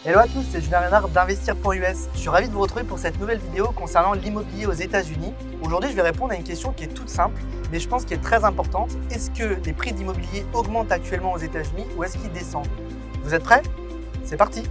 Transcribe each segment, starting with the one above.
Hello à tous, c'est Julien Renard d'Investir.us. Je suis ravi de vous retrouver pour cette nouvelle vidéo concernant l'immobilier aux États-Unis. Aujourd'hui, je vais répondre à une question qui est toute simple, mais je pense qu'elle est très importante. Est-ce que les prix d'immobilier augmentent actuellement aux États-Unis ou est-ce qu'ils descendent? Vous êtes prêts? C'est parti!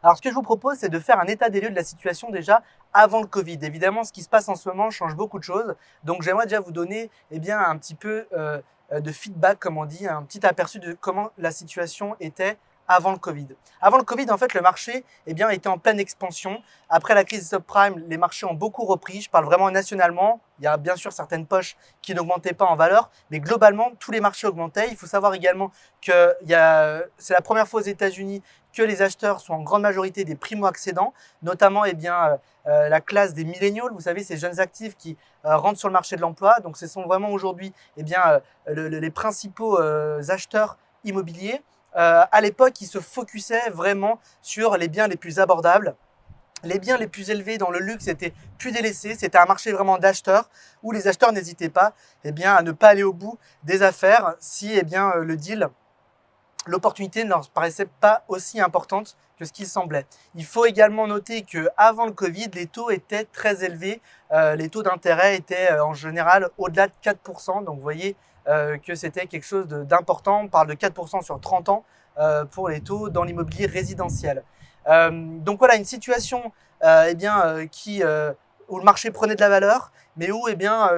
Alors, ce que je vous propose, c'est de faire un état des lieux de la situation déjà avant le Covid. Évidemment, ce qui se passe en ce moment change beaucoup de choses. Donc, j'aimerais déjà vous donner un petit peu de feedback, comme on dit, un petit aperçu de comment la situation était avant le Covid. Avant le Covid, en fait, le marché était en pleine expansion. Après la crise subprime, les marchés ont beaucoup repris. Je parle vraiment nationalement. Il y a bien sûr certaines poches qui n'augmentaient pas en valeur, mais globalement, tous les marchés augmentaient. Il faut savoir également que c'est la première fois aux États-Unis que les acheteurs sont en grande majorité des primo-accédants, notamment la classe des millennials, vous savez, ces jeunes actifs qui rentrent sur le marché de l'emploi. Donc, ce sont vraiment aujourd'hui les principaux acheteurs immobiliers. À l'époque, ils se focusaient vraiment sur les biens les plus abordables. Les biens les plus élevés dans le luxe étaient plus délaissés. C'était un marché vraiment d'acheteurs où les acheteurs n'hésitaient pas à ne pas aller au bout des affaires si le deal, l'opportunité ne leur paraissait pas aussi importante que ce qu'il semblait. Il faut également noter qu'avant le Covid, les taux étaient très élevés. Les taux d'intérêt étaient en général au-delà de 4%. Donc vous voyez que c'était quelque chose d'important. On parle de 4% sur 30 ans pour les taux dans l'immobilier résidentiel. Donc voilà, une situation où le marché prenait de la valeur, mais où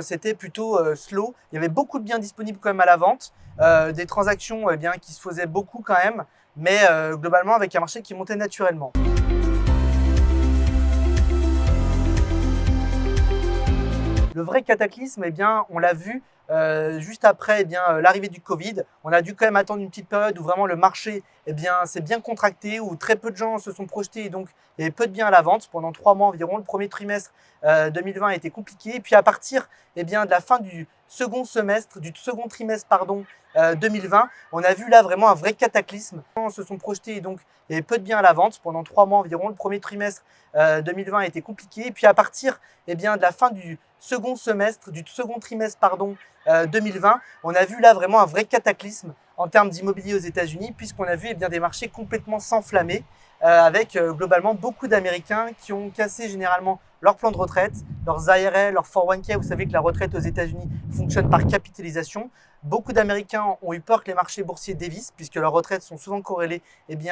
c'était plutôt slow. Il y avait beaucoup de biens disponibles quand même à la vente, des transactions qui se faisaient beaucoup quand même, mais globalement avec un marché qui montait naturellement. Le vrai cataclysme, on l'a vu juste après l'arrivée du Covid. On a dû quand même attendre une petite période où vraiment le marché s'est bien contracté, où très peu de gens se sont projetés et donc il y avait peu de biens à la vente pendant 3 mois environ. Le premier trimestre 2020 a été compliqué. Et puis à partir de la fin du second trimestre 2020, on a vu là vraiment un vrai cataclysme. Les gens se sont projetés et donc il y avait peu de biens à la vente pendant 3 mois environ. Le premier trimestre 2020 a été compliqué. Et puis à partir de la fin du second trimestre 2020, on a vu là vraiment un vrai cataclysme en termes d'immobilier aux États-Unis, puisqu'on a vu des marchés complètement s'enflammer avec globalement beaucoup d'Américains qui ont cassé généralement leur plan de retraite, leurs IRA, leur 401k. Vous savez que la retraite aux États-Unis fonctionne par capitalisation. Beaucoup d'Américains ont eu peur que les marchés boursiers dévissent, puisque leurs retraites sont souvent corrélées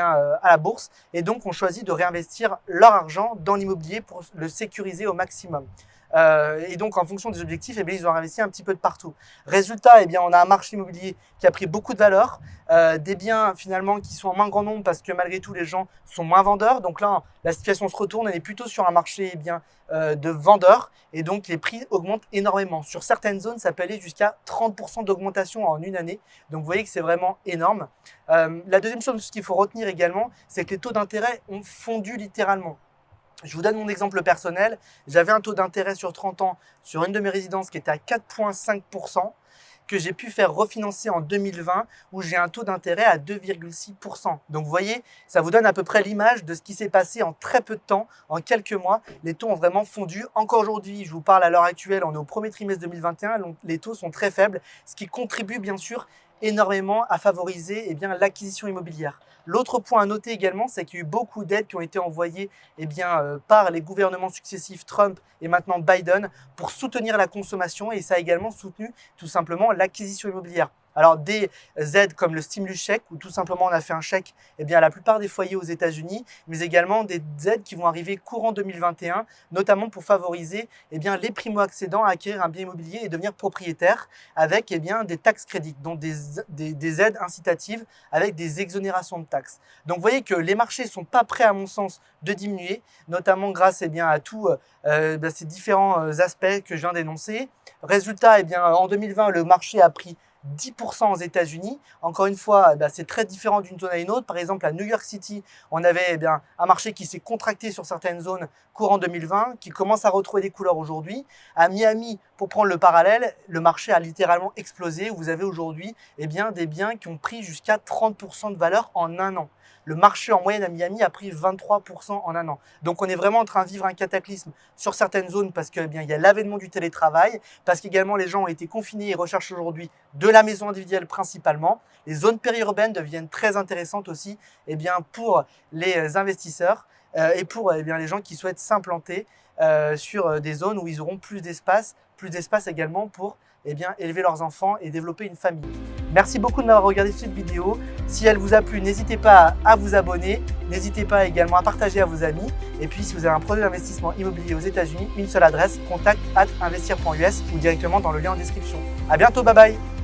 à la bourse, et donc ont choisi de réinvestir leur argent dans l'immobilier pour le sécuriser au maximum. Et donc, en fonction des objectifs, ils ont investi un petit peu de partout. Résultat, on a un marché immobilier qui a pris beaucoup de valeur, des biens finalement qui sont en moins grand nombre parce que malgré tout, les gens sont moins vendeurs. Donc là, la situation se retourne, on est plutôt sur un marché de vendeurs et donc les prix augmentent énormément. Sur certaines zones, ça peut aller jusqu'à 30% d'augmentation en une année. Donc, vous voyez que c'est vraiment énorme. La deuxième chose qu'il faut retenir également, c'est que les taux d'intérêt ont fondu littéralement. Je vous donne mon exemple personnel. J'avais un taux d'intérêt sur 30 ans sur une de mes résidences qui était à 4,5%, que j'ai pu faire refinancer en 2020 où j'ai un taux d'intérêt à 2,6%. Donc vous voyez, ça vous donne à peu près l'image de ce qui s'est passé en très peu de temps, en quelques mois. Les taux ont vraiment fondu. Encore aujourd'hui, je vous parle à l'heure actuelle, on est au premier trimestre 2021, donc les taux sont très faibles, ce qui contribue bien sûr énormément à favoriser l'acquisition immobilière. L'autre point à noter également, c'est qu'il y a eu beaucoup d'aides qui ont été envoyées par les gouvernements successifs Trump et maintenant Biden pour soutenir la consommation et ça a également soutenu tout simplement l'acquisition immobilière. Alors des aides comme le stimulus check où tout simplement on a fait un chèque à la plupart des foyers aux États-Unis, mais également des aides qui vont arriver courant 2021, notamment pour favoriser les primo-accédants à acquérir un bien immobilier et devenir propriétaire avec des taxes crédits, donc des aides incitatives avec des exonérations de taxes. Donc vous voyez que les marchés sont pas prêts à mon sens de diminuer, notamment grâce à tous ces différents aspects que je viens d'énoncer. Résultat, en 2020, le marché a pris 10% aux États-Unis. Encore une fois, c'est très différent d'une zone à une autre. Par exemple, à New York City, on avait un marché qui s'est contracté sur certaines zones courant 2020, qui commence à retrouver des couleurs aujourd'hui. À Miami, pour prendre le parallèle, le marché a littéralement explosé. Vous avez aujourd'hui des biens qui ont pris jusqu'à 30% de valeur en un an. le marché en moyenne à Miami a pris 23% en un an. Donc on est vraiment en train de vivre un cataclysme sur certaines zones parce que, eh bien, il y a l'avènement du télétravail, parce qu'également les gens ont été confinés et recherchent aujourd'hui de la maison individuelle principalement. Les zones périurbaines deviennent très intéressantes aussi, eh bien, pour les investisseurs et pour, eh bien, les gens qui souhaitent s'implanter sur des zones où ils auront plus d'espace également pour, eh bien, élever leurs enfants et développer une famille. Merci beaucoup de m'avoir regardé cette vidéo. Si elle vous a plu, n'hésitez pas à vous abonner. N'hésitez pas également à partager à vos amis. Et puis, si vous avez un projet d'investissement immobilier aux États-Unis, une seule adresse, contact@investir.us ou directement dans le lien en description. À bientôt, bye bye.